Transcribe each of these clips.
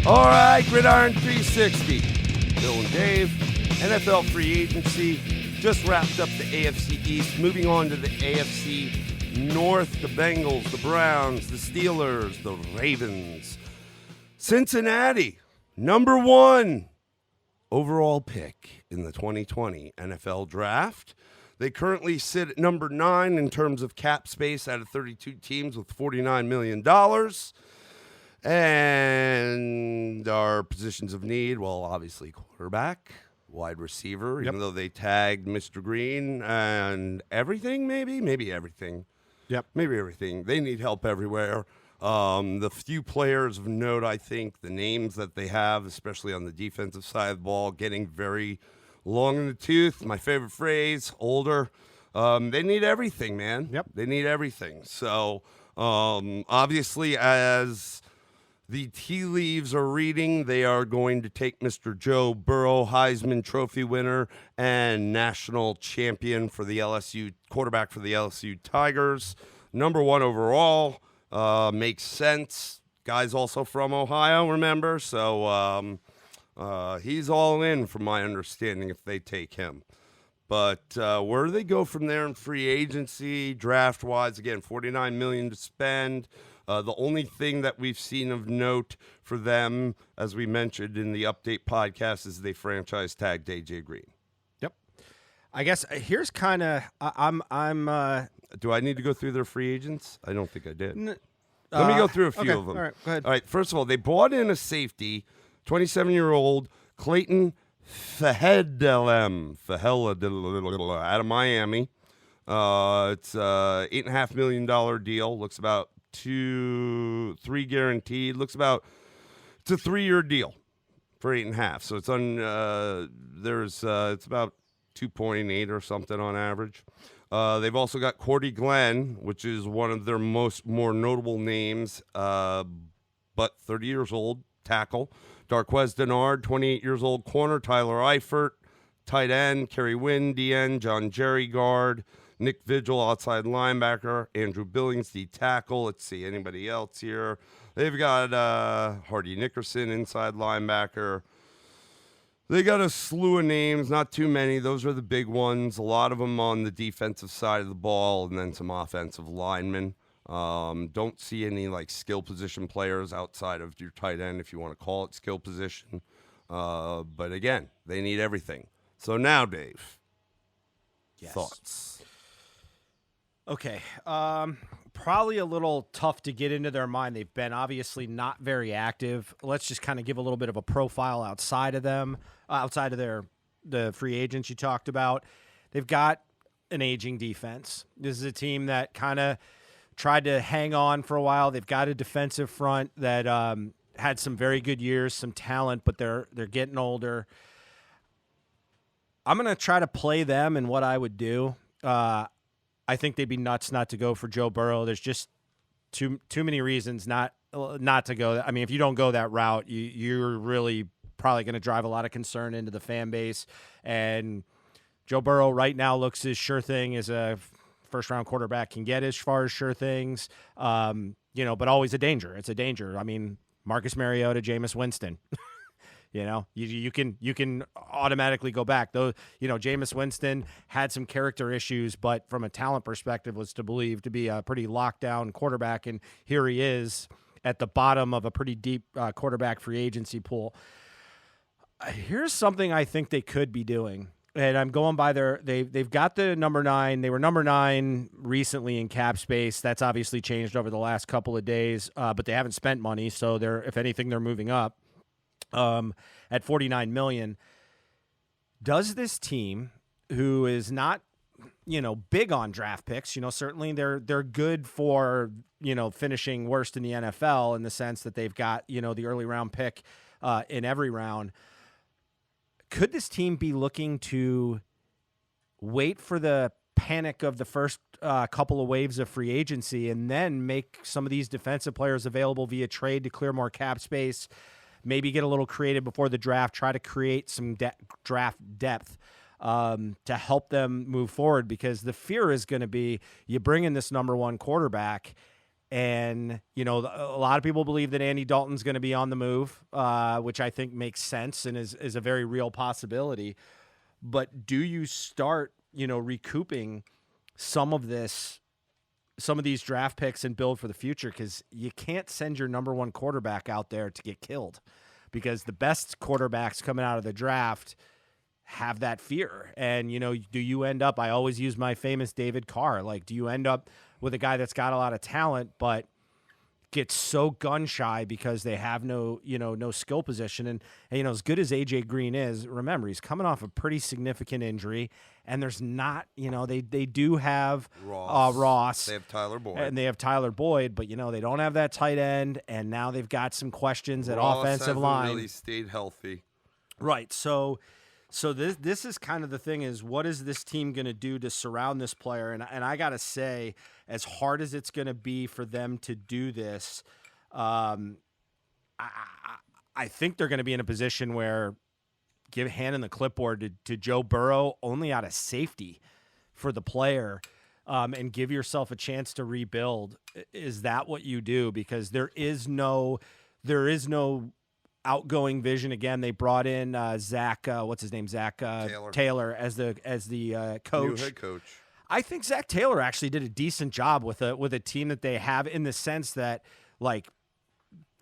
All right, Gridiron 360. Bill and Dave, NFL free agency. Just wrapped up the AFC East. Moving on to the AFC North, the Bengals, the Browns, the Steelers, the Ravens. Cincinnati, number 1 overall pick in the 2020 NFL Draft. They currently sit at number 9 in terms of cap space out of 32 teams with $49 million. And our positions of need, well, obviously quarterback, wide receiver, even though they tagged Mr. Green and everything, maybe everything. Yep. Maybe everything. They need help everywhere. The few players of note, I think, the names that they have, especially on the defensive side of the ball, getting very long in the tooth. My favorite phrase, older. They need everything, man. Yep. They need everything. So, obviously, as the tea leaves are reading, they are going to take Mr. Joe Burrow, Heisman Trophy winner and national champion for the LSU, quarterback for the LSU Tigers. Number 1 overall. Makes sense. Guy's also from Ohio, remember? So he's all in, from my understanding, if they take him. But where do they go from there in free agency, draft-wise? Again, $49 million to spend. The only thing that we've seen of note for them, as we mentioned in the update podcast, is they franchise tagged A.J. Green. Yep. I guess here's kind of I'm. Do I need to go through their free agents? I don't think I did. Let me go through a few of them. All right, go ahead. All right. First of all, they brought in a safety, 27-year-old Clayton Fahedelem out of Miami. It's a $8.5 million deal. Looks about 2-3 guaranteed. It's a 3-year deal for 8.5. So it's it's about 2.8 or something on average. They've also got Cordy Glenn, which is one of their more notable names, but 30 years old, tackle. Darquez Denard, 28 years old, corner. Tyler Eifert, tight end. Kerry Wynn, DN. John Jerry, guard. Nick Vigil, outside linebacker. Andrew Billings, D tackle. Let's see, anybody else here? They've got Hardy Nickerson, inside linebacker. They got a slew of names, not too many. Those are the big ones. A lot of them on the defensive side of the ball, and then some offensive linemen. Don't see any skill position players outside of your tight end, if you want to call it skill position. But again, they need everything. So now, Dave, thoughts? Okay. Probably a little tough to get into their mind. They've been obviously not very active. Let's just kind of give a little bit of a profile outside of them, outside of the free agents you talked about. They've got an aging defense. This is a team that kind of tried to hang on for a while. They've got a defensive front that had some very good years, some talent, but they're getting older. I'm going to try to play them in what I would do. I think they'd be nuts not to go for Joe Burrow. There's just too many reasons not to go. I mean, if you don't go that route, you're really probably going to drive a lot of concern into the fan base. And Joe Burrow right now looks as sure thing as a first-round quarterback can get, as far as sure things. But always a danger. It's a danger. I mean, Marcus Mariota, Jameis Winston. You can automatically go back. Though, Jameis Winston had some character issues, but from a talent perspective was to believe to be a pretty locked down quarterback. And here he is at the bottom of a pretty deep quarterback free agency pool. Here's something I think they could be doing. And I'm going by they've got the number 9. They were number 9 recently in cap space. That's obviously changed over the last couple of days, but they haven't spent money. So if anything, they're moving up. At $49 million, does this team, who is not, big on draft picks, certainly they're good for, finishing worst in the NFL in the sense that they've got, the early round pick in every round. Could this team be looking to wait for the panic of the first couple of waves of free agency and then make some of these defensive players available via trade to clear more cap space? Maybe get a little creative before the draft, try to create some draft depth to help them move forward, because the fear is going to be you bring in this number 1 quarterback And, you know, a lot of people believe that Andy Dalton's going to be on the move, which I think makes sense and is a very real possibility. But do you start, you know, recouping some of these draft picks and build for the future? Because you can't send your number one quarterback out there to get killed, because the best quarterbacks coming out of the draft have that fear. And, you know, do you end up, I always use my famous David Carr, like, do you end up with a guy that's got a lot of talent, but gets so gun shy because they have no skill position? And you know, as good as AJ Green is, remember, he's coming off a pretty significant injury, and there's not, you know, they do have Ross. They have Tyler Boyd. And they have Tyler Boyd, but, you know, they don't have that tight end, and now they've got some questions at offensive line. Really stayed healthy. Right. So this is kind of the thing, is what is this team going to do to surround this player? And I got to say, as hard as it's going to be for them to do this, I think they're going to be in a position where handing the clipboard to Joe Burrow only out of safety for the player, and give yourself a chance to rebuild. Is that what you do? Because there is no outgoing vision. Again, they brought in Zach, what's his name? Zach Taylor as the coach. New head coach. I think Zach Taylor actually did a decent job with a team that they have, in the sense that, like,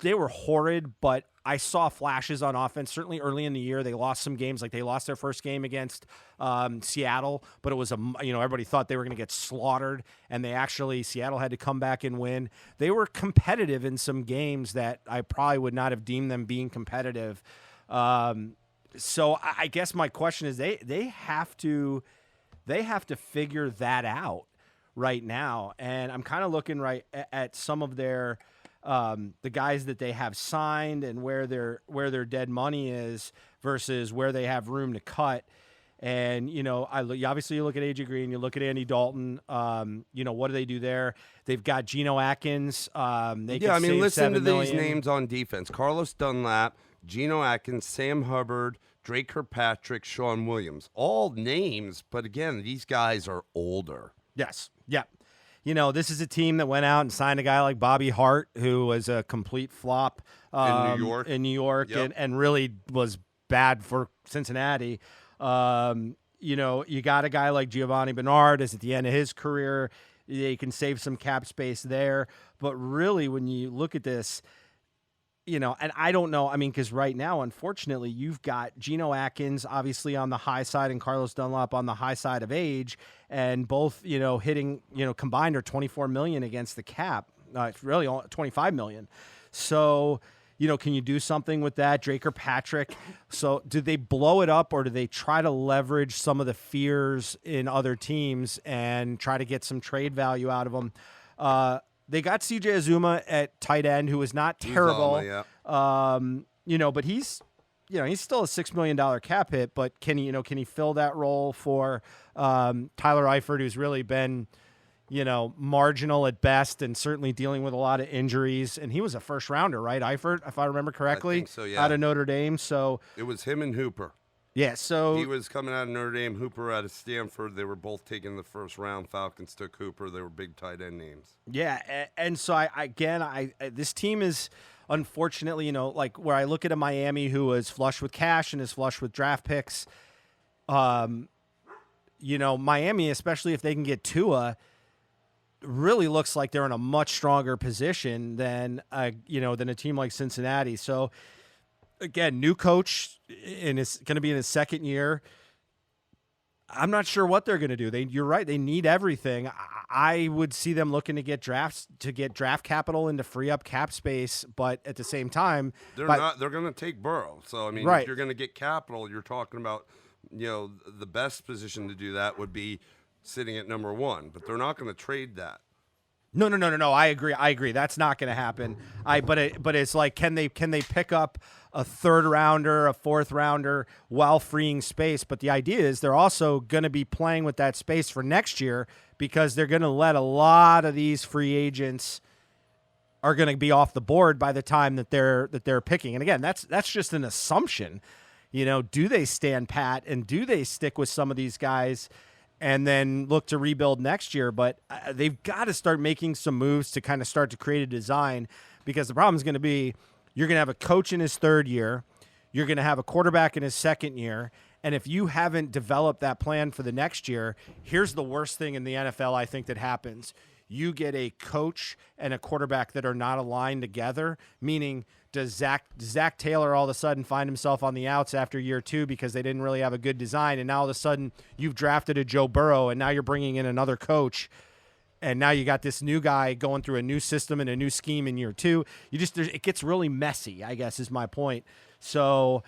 they were horrid, but I saw flashes on offense. Certainly early in the year, they lost some games. Like, they lost their first game against Seattle, but it was everybody thought they were going to get slaughtered, and Seattle had to come back and win. They were competitive in some games that I probably would not have deemed them being competitive. So I guess my question is, they have to figure that out right now. And I'm kind of looking right at some of their the guys that they have signed and where their dead money is versus where they have room to cut. And, you know, obviously you look at AJ Green, you look at Andy Dalton. You know, what do they do there? They've got Geno Atkins. Listen to these names on defense: Carlos Dunlap, Geno Atkins, Sam Hubbard, Drake Kirkpatrick, Sean Williams. All names, but again, these guys are older. Yes. Yeah. You know, this is a team that went out and signed a guy like Bobby Hart, who was a complete flop in New York, yep. and really was bad for Cincinnati. You know, you got a guy like Giovanni Bernard is at the end of his career. You can save some cap space there. But really, when you look at this, you know, and I don't know, I mean, because right now, unfortunately, you've got Geno Atkins obviously on the high side and Carlos Dunlap on the high side of age, and both, you know, hitting, you know, combined are $24 million against the cap. It's really only $25 million. So, you know, can you do something with that? Drake Kirkpatrick. So do they blow it up, or do they try to leverage some of the fears in other teams and try to get some trade value out of them? They got CJ Azuma at tight end, who is not terrible. You know, but he's still a $6 million cap hit, but can he fill that role for Tyler Eifert, who's really been, you know, marginal at best and certainly dealing with a lot of injuries? And he was a first rounder, right? Eifert, if I remember correctly, I think so, yeah. Out of Notre Dame. So it was him and Hooper. Yeah, so he was coming out of Notre Dame, Hooper out of Stanford. They were both taken the first round. Falcons took Hooper. They were big tight end names. Yeah, and so I this team is, unfortunately, you know, like where I look at a Miami who is flush with cash and is flush with draft picks. You know, Miami, especially if they can get Tua, really looks like they're in a much stronger position than a team like Cincinnati. So again, new coach, and it's going to be in his second year. I'm not sure what they're going to do. You're right. They need everything. I would see them looking to get draft capital and to free up cap space, but at the same time, they're going to take Burrow. So I mean, right. If you're going to get capital, you're talking about, you know, the best position to do that would be sitting at number one, but they're not going to trade that. No. I agree. That's not going to happen. But it's like, can they pick up a third rounder, a fourth rounder while freeing space? But the idea is they're also going to be playing with that space for next year, because they're going to let a lot of these free agents are going to be off the board by the time that they're picking. And again, that's just an assumption. You know, do they stand pat and do they stick with some of these guys and then look to rebuild next year. But they've got to start making some moves to kind of start to create a design, because the problem is going to be you're going to have a coach in his third year. You're going to have a quarterback in his second year. And if you haven't developed that plan for the next year, here's the worst thing in the NFL I think that happens. You get a coach and a quarterback that are not aligned together, meaning does Zach Taylor all of a sudden find himself on the outs after year 2 because they didn't really have a good design, and now all of a sudden you've drafted a Joe Burrow, and now you're bringing in another coach, and now you got this new guy going through a new system and a new scheme in year 2. It gets really messy, I guess is my point. So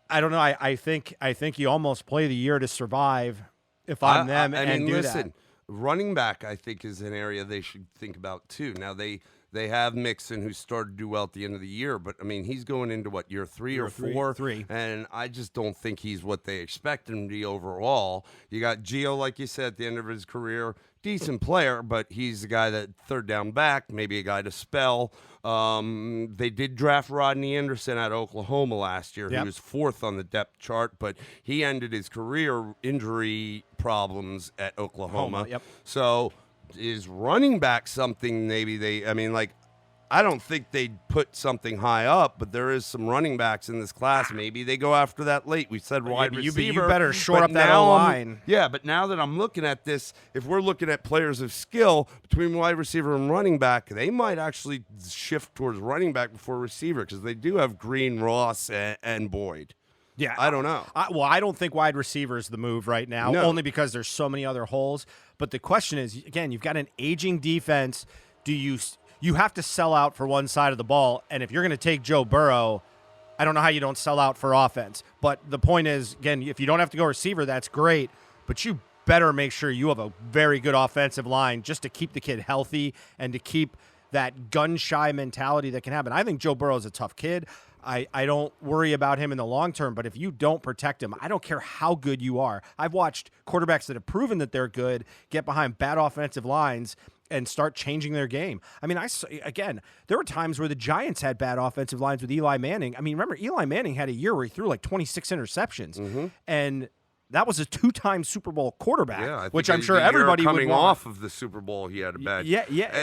I don't know. I think you almost play the year to survive if I'm them and do listen, that. Running back, I think, is an area they should think about too. Now they have Mixon, who started to do well at the end of the year, but I mean he's going into what, year 3 or 4, and I just don't think he's what they expect him to be overall. You got Gio, like you said, at the end of his career, decent player, but he's the guy that third down back, maybe a guy to spell. They did draft Rodney Anderson out of Oklahoma last year. Yep. He was 4th on the depth chart, but he ended his career injury problems at Oklahoma. Yep. So is running back something I don't think they'd put something high up, but there is some running backs in this class. Maybe they go after that late. We said wide receiver. You better shore up that O-line. Yeah, but now that I'm looking at this, if we're looking at players of skill between wide receiver and running back, they might actually shift towards running back before receiver, because they do have Green, Ross, and Boyd. Yeah, I don't know. I don't think wide receiver is the move right now, only because there's so many other holes. But the question is, again, you've got an aging defense. You have to sell out for one side of the ball, and if you're going to take Joe Burrow, I don't know how you don't sell out for offense. But the point is, again, if you don't have to go receiver, that's great, but you better make sure you have a very good offensive line just to keep the kid healthy and to keep that gun-shy mentality that can happen. I think Joe Burrow is a tough kid. I don't worry about him in the long term, but if you don't protect him, I don't care how good you are. I've watched quarterbacks that have proven that they're good get behind bad offensive lines and start changing their game. I mean, there were times where the Giants had bad offensive lines with Eli Manning. I mean, remember, Eli Manning had a year where he threw like 26 interceptions, and that was a 2-time Super Bowl quarterback, which I'm sure everybody would want. Coming off of the Super Bowl, he had a bad.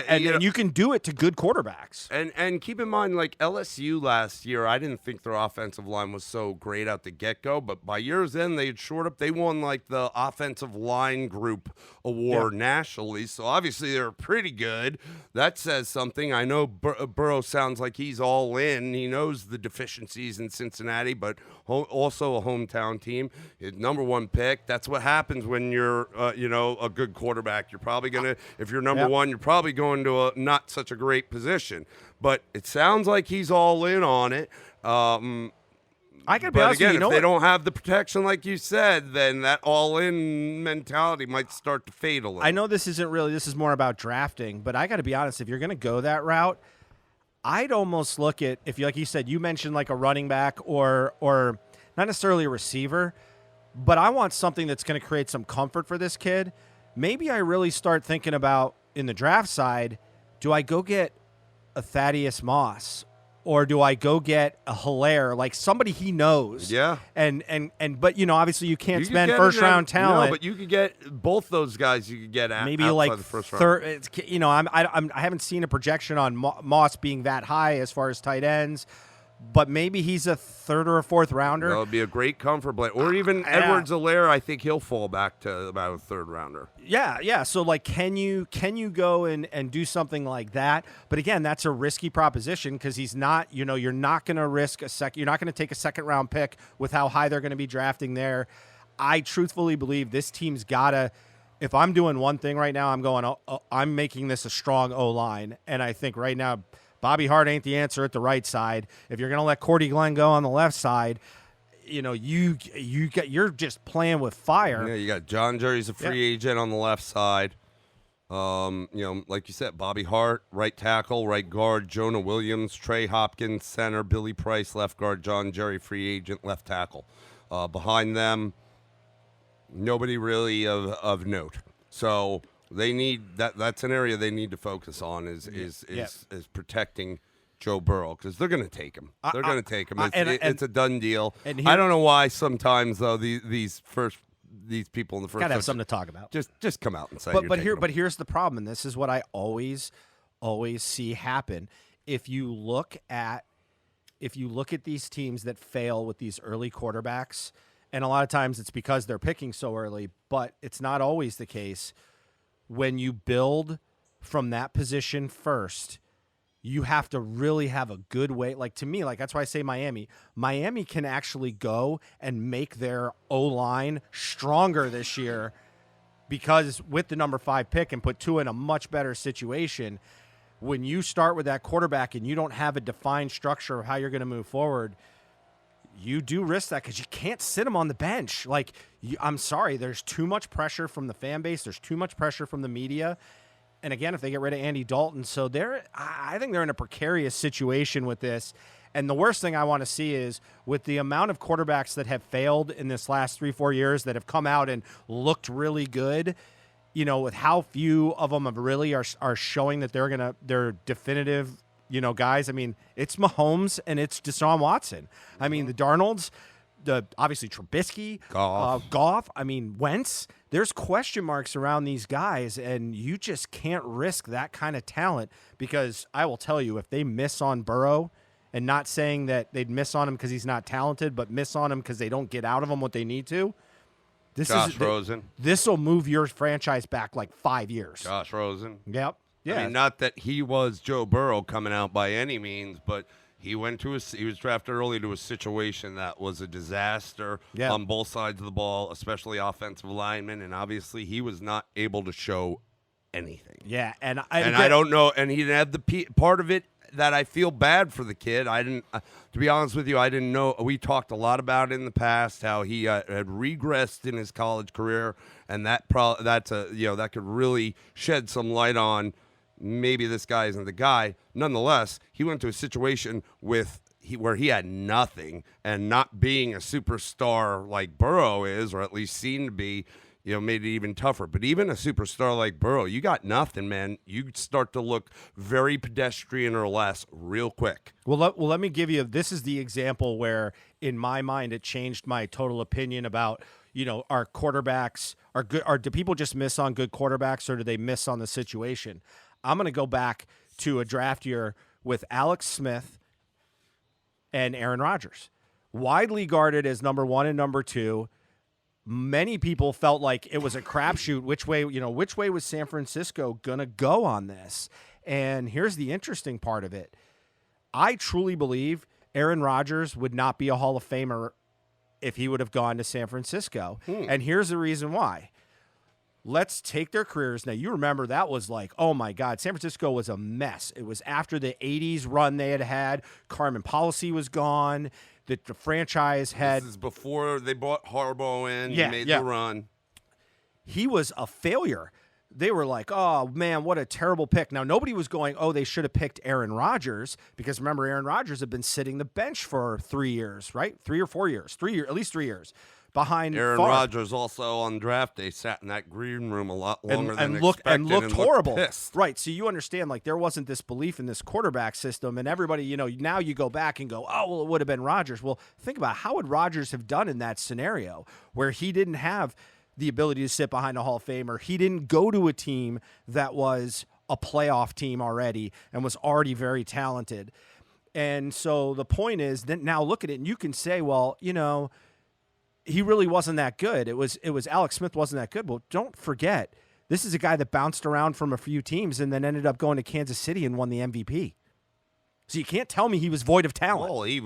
And you can do it to good quarterbacks. And keep in mind, like LSU last year, I didn't think their offensive line was so great out the get-go, but by year's end, they had shored up. They won like the offensive line group award nationally, so obviously they're pretty good. That says something. I know Burrow sounds like he's all in. He knows the deficiencies in Cincinnati, but also a hometown team. His number 1 pick. That's what happens when you're, a good quarterback. You're probably going to, if you're number 1, you're probably going to a not such a great position. But it sounds like he's all in on it. I could be honest with you, if they don't have the protection like you said, then that all-in mentality might start to fade a little. I know this is more about drafting, but I got to be honest, if you're going to go that route, I'd almost look at, if you, like you said, you mentioned like a running back or not necessarily a receiver, but I want something that's going to create some comfort for this kid. Maybe I really start thinking about, in the draft side, do I go get a Thaddeus Moss, or do I go get a Hilaire, like somebody he knows? Yeah. But obviously you can't spend first round talent. No, but you could get both those guys. You could get maybe outside like the first third. I haven't seen a projection on Moss being that high as far as tight ends. But maybe he's a 3rd or a 4th rounder. That would be a great comfort play. Or even Edwards-Helaire, I think he'll fall back to about a 3rd rounder. Yeah. So, like, can you go and do something like that? But, again, that's a risky proposition because he's not, you're not going to risk you're not going to take a 2nd-round pick with how high they're going to be drafting there. I truthfully believe this team's got to, if I'm doing one thing right now, I'm making this a strong O-line. And I think right now, Bobby Hart ain't the answer at the right side. If you're going to let Cordy Glenn go on the left side, you're just playing with fire. Yeah, you got John Jerry's a free agent on the left side. Like you said, Bobby Hart, right tackle, right guard, Jonah Williams, Trey Hopkins, center, Billy Price, left guard, John Jerry, free agent, left tackle. Behind them, nobody really of note. So they need that's an area they need to focus on is protecting Joe Burrow, because they're going to take him. They're going to take him. It's a done deal. I don't know why sometimes though these first these people in the first. Gotta have something to talk about. Just come out and say. But here's the problem, and this is what I always see happen. If you look at these teams that fail with these early quarterbacks, and a lot of times it's because they're picking so early, but it's not always the case. When you build from that position first, you have to really have a good way. Like, to me, like, that's why I say Miami. Miami can actually go and make their O-line stronger this year because with the number 5 pick and put Tua in a much better situation. When you start with that quarterback and you don't have a defined structure of how you're going to move forward, you do risk that because you can't sit him on the bench. Like, I'm sorry, there's too much pressure from the fan base. There's too much pressure from the media. And again, if they get rid of Andy Dalton, so I think they're in a precarious situation with this. And the worst thing I want to see is with the amount of quarterbacks that have failed in this last 3-4 years that have come out and looked really good, you know, with how few of them have really are showing that they're definitive, you know, guys. I mean, it's Mahomes and it's Deshaun Watson. I mean, the Darnolds, obviously Trubisky, Goff. I mean, Wentz. There's question marks around these guys, and you just can't risk that kind of talent because I will tell you, if they miss on Burrow, and not saying that they'd miss on him because he's not talented, but miss on him because they don't get out of him what they need to. Josh Rosen. This will move your franchise back like 5 years. Josh Rosen. Yep. Yeah. I mean, not that he was Joe Burrow coming out by any means, but he was drafted early to a situation that was a disaster on both sides of the ball, especially offensive linemen, and obviously he was not able to show anything. Yeah, and I don't know, and he didn't have the part of it that I feel bad for the kid. I didn't, to be honest with you, I didn't know. We talked a lot about it in the past how he had regressed in his college career, and that could really shed some light on maybe this guy isn't the guy. Nonetheless, he went to a situation where he had nothing, and not being a superstar like Burrow is, or at least seemed to be, you know, made it even tougher. But even a superstar like Burrow, you got nothing, man. You start to look very pedestrian or less real quick. Well, let me give you, this is the example where, in my mind, it changed my total opinion about, you know, our quarterbacks are good. Do people just miss on good quarterbacks, or do they miss on the situation? I'm going to go back to a draft year with Alex Smith and Aaron Rodgers, widely guarded as number 1 and number 2. Many people felt like it was a crapshoot. Which way was San Francisco going to go on this? And here's the interesting part of it. I truly believe Aaron Rodgers would not be a Hall of Famer if he would have gone to San Francisco. And here's the reason why. Let's take their careers. Now, you remember that was like, oh, my God, San Francisco was a mess. It was after the 80s run they had. Carmen Policy was gone. The franchise had. This is before they brought Harbaugh in. Yeah, made the run. He was a failure. They were like, oh, man, what a terrible pick. Now, nobody was going, oh, they should have picked Aaron Rodgers, because remember, Aaron Rodgers had been sitting the bench for 3 years, right? 3 or 4 years. 3 years, at least 3 years. Behind Aaron Rodgers also on draft day sat in that green room a lot longer than expected and looked horrible. Pissed. Right. So you understand, like, there wasn't this belief in this quarterback system, and everybody, you know, now you go back and go, oh, well, it would have been Rodgers. Well, think about how would Rodgers have done in that scenario where he didn't have the ability to sit behind a Hall of Famer. He didn't go to a team that was a playoff team already and was already very talented. And so the point is that now look at it, and you can say, well, you know, he really wasn't that good. It was Alex Smith wasn't that good. Well, don't forget, this is a guy that bounced around from a few teams and then ended up going to Kansas City and won the MVP. So you can't tell me he was void of talent. Well, he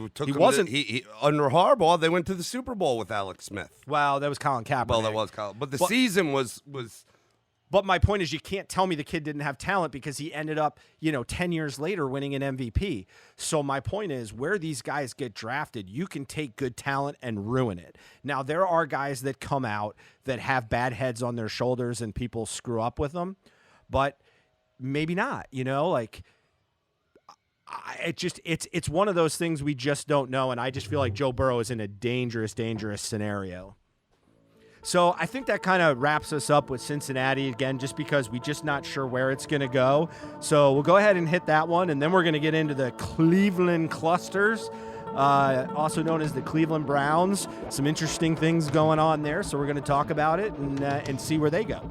under Harbaugh, they went to the Super Bowl with Alex Smith. Well, that was Colin Kaepernick. Well, that was Colin. But the season was. But my point is, you can't tell me the kid didn't have talent because he ended up, 10 years later winning an MVP. So my point is, where these guys get drafted, you can take good talent and ruin it. Now, there are guys that come out that have bad heads on their shoulders and people screw up with them, but maybe not, it's one of those things we just don't know. And I just feel like Joe Burrow is in a dangerous, dangerous scenario. So I think that kind of wraps us up with Cincinnati again, just because we're just not sure where it's going to go. So we'll go ahead and hit that one, and then we're going to get into the Cleveland clusters. also known as the Cleveland Browns. Some interesting things going on there, so we're going to talk about it and see where they go.